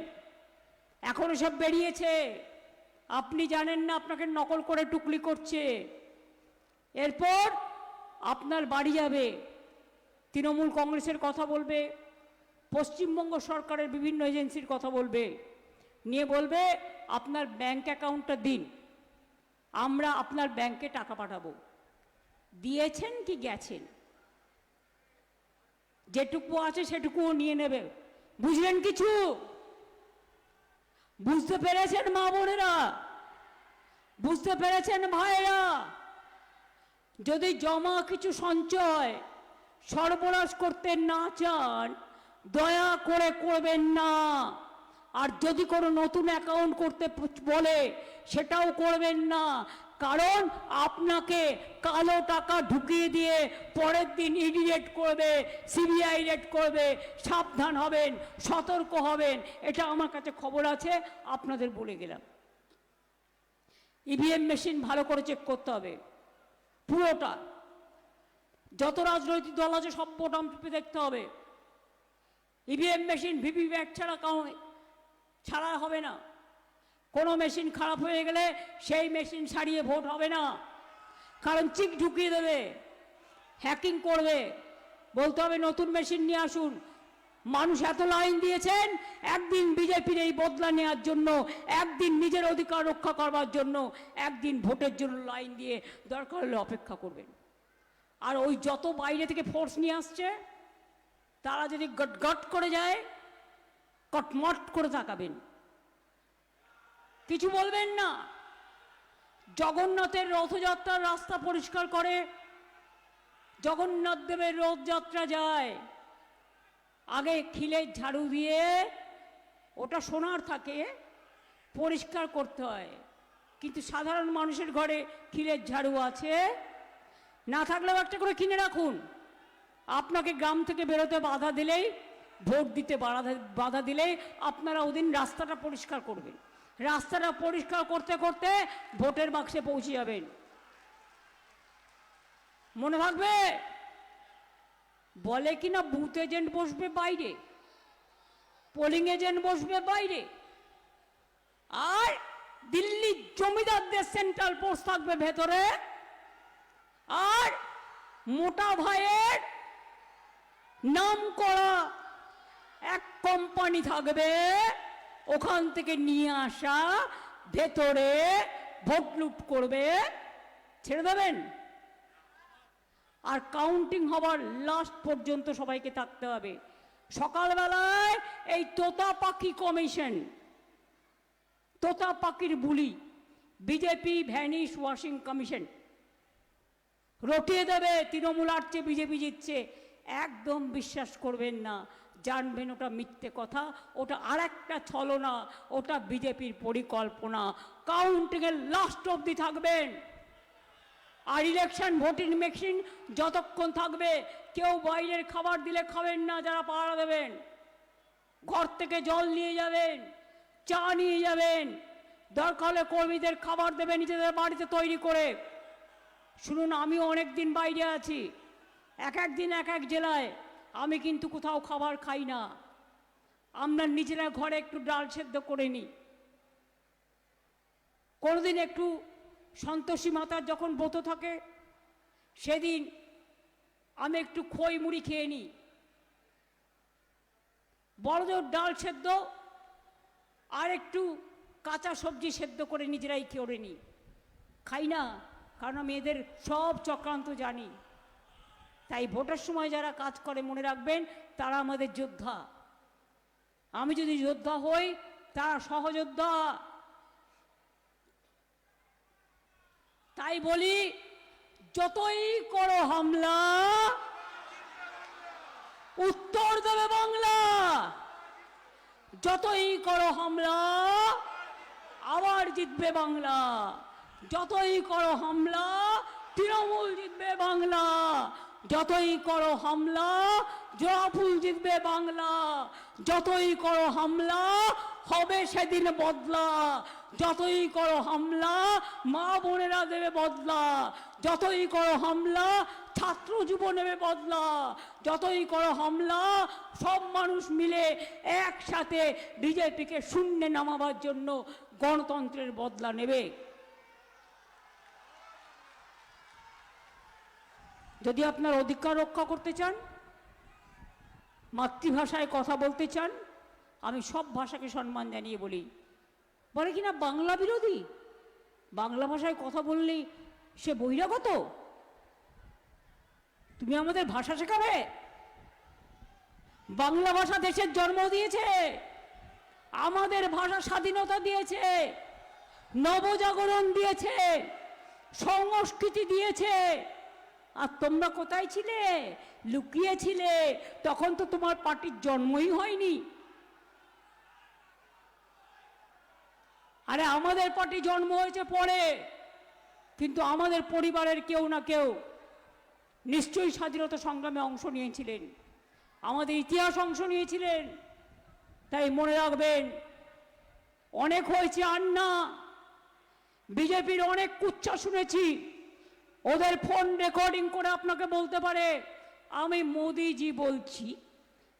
এখন সব বেরিয়েছে, আপনি জানেন না, আপনাকে নকল করে টুকলি করছে। এরপর আপনার বাড়ি যাবে, তৃণমূল কংগ্রেসের কথা বলবে, পশ্চিমবঙ্গ সরকারের বিভিন্ন এজেন্সির কথা বলবে, নিয়ে বলবে আপনার ব্যাংক অ্যাকাউন্টটা দিন, আমরা আপনার ব্যাংকে টাকা পাঠাবো। দিয়েছেন কি গেছেন? যেটুকু আছে সেটুকুও নিয়ে নেবে। বুঝলেন কিছু? বুঝতে পেরেছেন মা বোনেরা? বুঝতে পেরেছেন ভাইরা? যদি জমা কিছু সঞ্চয় সর্বনাশ করতে না চান, দয়া করে করবেন না। আর যদি কোনো নতুন অ্যাকাউন্ট করতে বলে, সেটাও করবেন না, কারণ আপনাকে কালো টাকা ঢুকিয়ে দিয়ে পরের দিন ইডি রেড করবে, সিবিআই রেড করবে। সাবধান হবেন, সতর্ক হবেন। এটা আমার কাছে খবর আছে, আপনাদের বলে গেলাম। ইভিএম মেশিন ভালো করে চেক করতে হবে পুরোটা। যত রাজনৈতিক দল আছে সব বোতাম টিপে দেখতে হবে। ইভিএম মেশিন ভিভিপ্যাট ছাড়া হবে না। কোনো মেশিন খারাপ হয়ে গেলে সেই মেশিন সারিয়ে ভোট হবে না, কারণ চিক ঢুকিয়ে দেবে, হ্যাকিং করবে। বলতে হবে নতুন মেশিন নিয়ে আসুন। মানুষ এত লাইন দিয়েছেন, একদিন বিজেপির এই বদলা নেওয়ার জন্য, একদিন নিজের অধিকার রক্ষা করবার জন্য, একদিন ভোটের জন্য লাইন দিয়ে দরকার হলে অপেক্ষা করবেন। আর ওই যত বাইরে থেকে ফোর্স নিয়ে আসছে, তারা যদি গট করে যায়, কটমট করে তাকাবেন, কিছু বলবেন না। জগন্নাথের রথযাত্রার রাস্তা পরিষ্কার করে, জগন্নাথ দেবের রথযাত্রা যায়, আগে খিলের ঝাড়ু দিয়ে, ওটা সোনার থাকে, পরিষ্কার করতে হয়। কিন্তু সাধারণ মানুষের ঘরে খিলের ঝাড়ু আছে, না থাকলেও একটা করে কিনে রাখুন। আপনাকে গ্রাম থেকে বেরোতে বাধা দিলেই, ভোট দিতে বাধা দিলেই আপনারা ওদিন রাস্তাটা পরিষ্কার করবেন। রাস্তাটা পরিষ্কার করতে করতে ভোটের বাক্সে পৌঁছে যাবেন। মনে থাকবে? বলে কিনা বুথ এজেন্ট বসবে বাইরে, পোলিং এজেন্ট বসবে বাইরে, আর দিল্লির জমিদারদের সেন্ট্রাল পোস্ট থাকবে ভেতরে, আর মোটা ভাইয়ের নাম করা এক কোম্পানি থাকবে, ওখান থেকে নিয়ে আসা, ভেতরে ভোট লুট করবে, ছেড়ে দেবেন? আর কাউন্টিং হবার লাস্ট পর্যন্ত সবাইকে থাকতে হবে। সকালবেলায় এই তোতা পাখি কমিশন, তোতা পাখির বুলি, বিজেপি ভ্যানিশ ওয়াশিং কমিশন রটিয়ে দেবে তৃণমূল আসছে বিজেপি জিতছে। একদম বিশ্বাস করবেন না, জানবেন ওটা মিথ্যে কথা, ওটা আর একটা ছলনা, ওটা বিজেপির পরিকল্পনা। কাউন্টিংয়ের লাস্ট অবধি থাকবেন। আর ইলেকশন ভোটিং মেশিন যতক্ষণ থাকবে, কেউ বাইরের খাবার দিলে খাবেন না, যারা পাহারা দেবেন। ঘর থেকে জল নিয়ে যাবেন, চা নিয়ে যাবেন, দরকার হলে কর্মীদের খাবার দেবেন নিজেদের বাড়িতে তৈরি করে। শুনুন, আমিও অনেক দিন বাইরে আছি, এক এক দিন এক এক জেলায়, আমি কিন্তু কোথাও খাবার খাই না। আমরা নিজেরা ঘরে একটু ডাল সেদ্ধ করে নিই। কোনোদিন একটু সন্তোষী মাতার যখন ব্রত থাকে, সেদিন আমি একটু খই মুড়ি খেয়ে নিই। বড়জোর ডাল সেদ্ধ আর একটু কাঁচা সবজি সেদ্ধ করে নিজেরাই করে নিই। খাই না, কারণ আমি এদের সব চক্রান্ত জানি। তাই ভোটের সময় যারা কাজ করে মনে রাখবেন, তারা আমাদের যোদ্ধা। আমি যদি যোদ্ধা হই, তারা সহযোদ্ধা। তাই বলি, যতই করো হামলা, উত্তর দেবে বাংলা। যতই করো হামলা, আবার জিতবে বাংলা। যতই করো হামলা, তৃণমূল জিতবে বাংলা। যতই করো হামলা, জোড়াফুল জিতবে বাংলা। যতই করো হামলা, হবে সেদিন বদলা। যতই করো হামলা, মা বোনেরা দেবে বদলা। যতই করো হামলা, ছাত্র যুব নেবে বদলা। যতই করো হামলা, সব মানুষ মিলে একসাথে বিজেপিকে শূন্যে নামাবার জন্য গণতন্ত্রের বদলা নেবে। যদি আপনার অধিকার রক্ষা করতে চান, মাতৃভাষায় কথা বলতে চান, আমি সব ভাষাকে সম্মান জানিয়ে বলি। বলে কিনা বাংলা বিরোধী, বাংলা ভাষায় কথা বললেই সে বহিরাগত। তুমি আমাদের ভাষা শেখাবে? বাংলা ভাষা দেশের জন্ম দিয়েছে, আমাদের ভাষা স্বাধীনতা দিয়েছে, নবজাগরণ দিয়েছে, সংস্কৃতি দিয়েছে। আর তোমরা কোথায় ছিলে? লুকিয়েছিলে। তখন তো তোমার পার্টির জন্মই হয়নি। আরে আমাদের পার্টি জন্ম হয়েছে পরে, কিন্তু আমাদের পরিবারের কেউ না কেউ নিশ্চয়ই স্বাধীনতা সংগ্রামে অংশ নিয়েছিলেন, আমাদের ইতিহাস অংশ নিয়েছিলেন। তাই মনে রাখবেন, অনেক হয়েছে আর না। বিজেপির অনেক কুচ্ছা শুনেছি, ওদের ফোন রেকর্ডিং করে আপনাকে বলতে পারে আমি মোদিজি বলছি,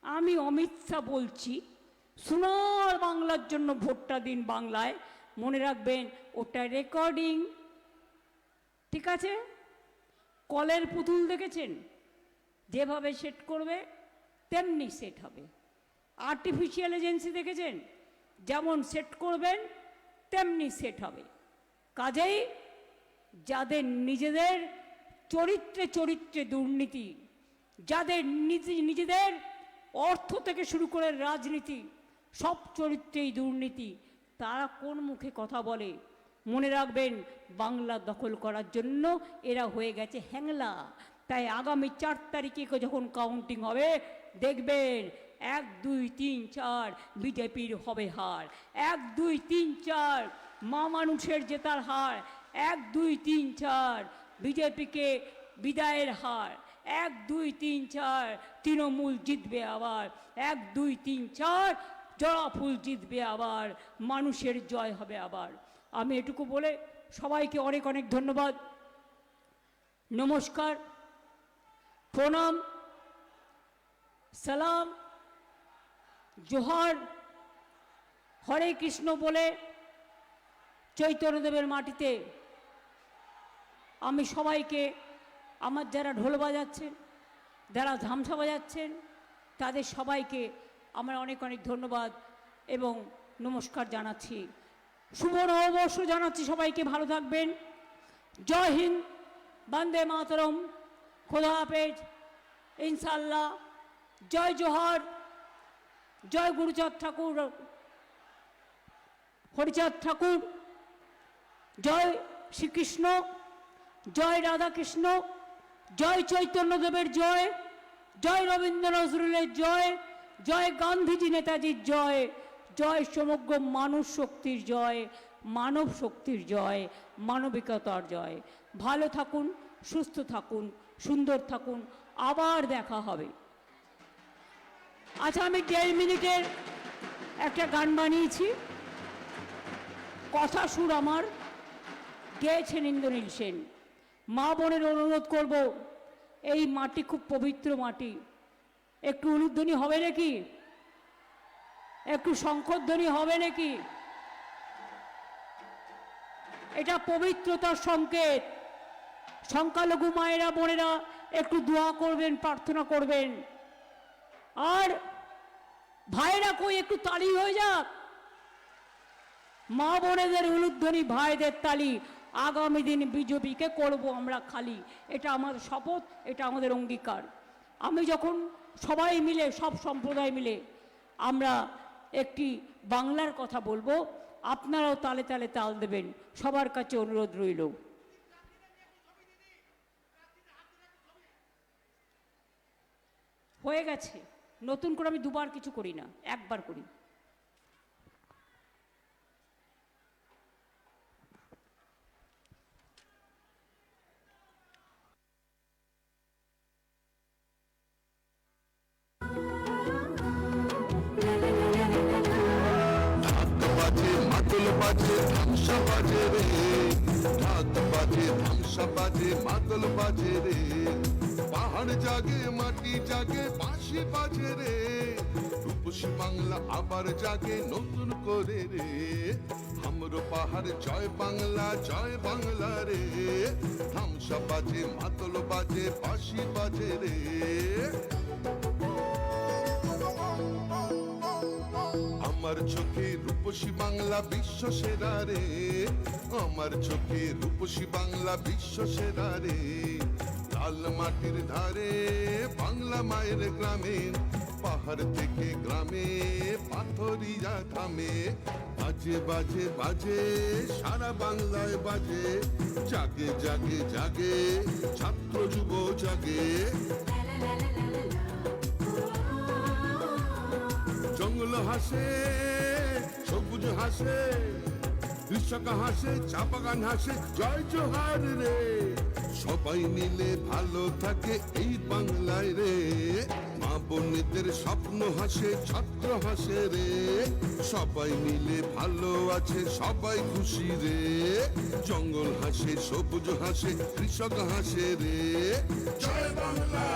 আমি অমিত শাহ বলছি, সোনার বাংলার জন্য ভোটটা দিন বাংলায়। মনে রাখবেন, ওটা রেকর্ডিং। ঠিক আছে? কলের পুতুল দেখেছেন? যেভাবে সেট করবে তেমনি সেট হবে। আর্টিফিশিয়াল এজেন্সি দেখেছেন? যেমন সেট করবেন তেমনি সেট হবে। কাজেই যাদের নিজেদের চরিত্রে চরিত্রে দুর্নীতি, যাদের নিজেদের অর্থ থেকে শুরু করে রাজনীতি, সব চরিত্রেই দুর্নীতি, তারা কোন মুখে কথা বলে? মনে রাখবেন, বাংলা দখল করার জন্য এরা হয়ে গেছে হ্যাংলা। তাই আগামী 4 তারিখে যখন কাউন্টিং হবে, দেখবেন 1, 2, 3, 4 বিজেপির হবে হার। 1, 2, 3, 4 মা মানুষের জেতার হার। 1, 2, 3, 4 বিজেপিকে বিদায়ের হার। 1, 2, 3, 4 তৃণমূল জিতবে আবার। 1, 2, 3, 4 জোড়াফুল জিতবে আবার, মানুষের জয় হবে আবার। আমি এটুকু বলে সবাইকে অনেক অনেক ধন্যবাদ, নমস্কার, প্রণাম, সালাম, জোহার, হরে কৃষ্ণ বলে চৈতন্যদেবের মাটিতে আমি সবাইকে আমার যারা ঢোল বাজাচ্ছেন, যারা ধামসা বাজাচ্ছেন, তাদের সবাইকে আমার অনেক অনেক ধন্যবাদ এবং নমস্কার জানাচ্ছি। শুভ নববর্ষ জানাচ্ছি সবাইকে, ভালো থাকবেন। জয় হিন্দ, বন্দে মাতরম, খোদা হাফেজ, ইনশাল্লাহ। জয় জোহার, জয় গুরুচাঁদ ঠাকুর, হরিচাঁদ ঠাকুর, জয় শ্রীকৃষ্ণ, জয় রাধাকৃষ্ণ, জয় চৈতন্যদেবের জয়, জয় রবীন্দ্র নজরুলের জয়, জয় গান্ধীজি নেতাজির জয়, জয় সমগ্র মানুষ শক্তির জয়, মানব শক্তির জয়, মানবিকতার জয়। ভালো থাকুন, সুস্থ থাকুন, সুন্দর থাকুন, আবার দেখা হবে। আচ্ছা, আমি 1.5 মিনিটের একটা গান বানিয়েছি, কথা সুর আমার গেয়েছেন ইন্দ্রনীল সেন। মা বোনের অনুরোধ করব, এই মাটি খুব পবিত্র মাটি, একটু উলুধ্বনি হবে নাকি? একটু শঙ্খধ্বনি হবে নাকি? এটা পবিত্রতার সংকেত। সংখ্যালঘু মায়েরা বোনেরা একটু দোয়া করবেন, প্রার্থনা করবেন। আর ভাইরা কই, একটু তালি হয়ে যাক। মা বোনেদের উলুধ্বনি, ভাইদের তালি। আগামী দিন বিজেপিকে করব আমরা খালি, এটা আমার শপথ, এটা আমাদের অঙ্গীকার। আমি যখন সবাই মিলে, সব সম্প্রদায় মিলে আমরা একটি বাংলার কথা বলবো, আপনারাও তালে তালে তাল দেবেন, সবার কাছে অনুরোধ রইল। হয়ে গেছে, নতুন করে আমি দুবার কিছু করি না, একবার করি। মাদল বাজে, ধামসা বাজে রে, ঢাক বাজে, ধামসা বাজে, মাদল বাজে রে। পাহাড় জাগে, মাটি জাগে, বাঁশি বাজে রে। রূপসী বাংলা আবার জাগে নতুন করে রে। হামরো পাহাড় জয় বাংলা, জয় বাংলা রে। ধামসা বাজে, মাদল বাজে, বাঁশি বাজে রে। আমার চোখে রূপসী বাংলা বিশ্ব সেরা রে। আমার চোখে রূপসী বাংলা বিশ্ব সেরা রে। লাল মাটির ধারে, বাংলা মায়ের গ্রামে, পাহাড় থেকে গ্রামে পাথরিয়া থামে। বাজে বাজে বাজে, সারা বাংলায় বাজে। জাগে জাগে জাগে, ছাত্র যুব জাগে। জঙ্গল হাসে, সবুজ হাসে, কৃষক হাসে, চা বাগান হাসে, জয় জোহার রে। সবাই মিলে ভালো থাকে এই বাংলায় রে। মা বোনেদের স্বপ্ন হাসে, ছাত্র হাসে রে। সবাই মিলে ভালো আছে, সবাই খুশি রে। জঙ্গল হাসে, সবুজ হাসে, কৃষক হাসে রে। জয় বাংলা।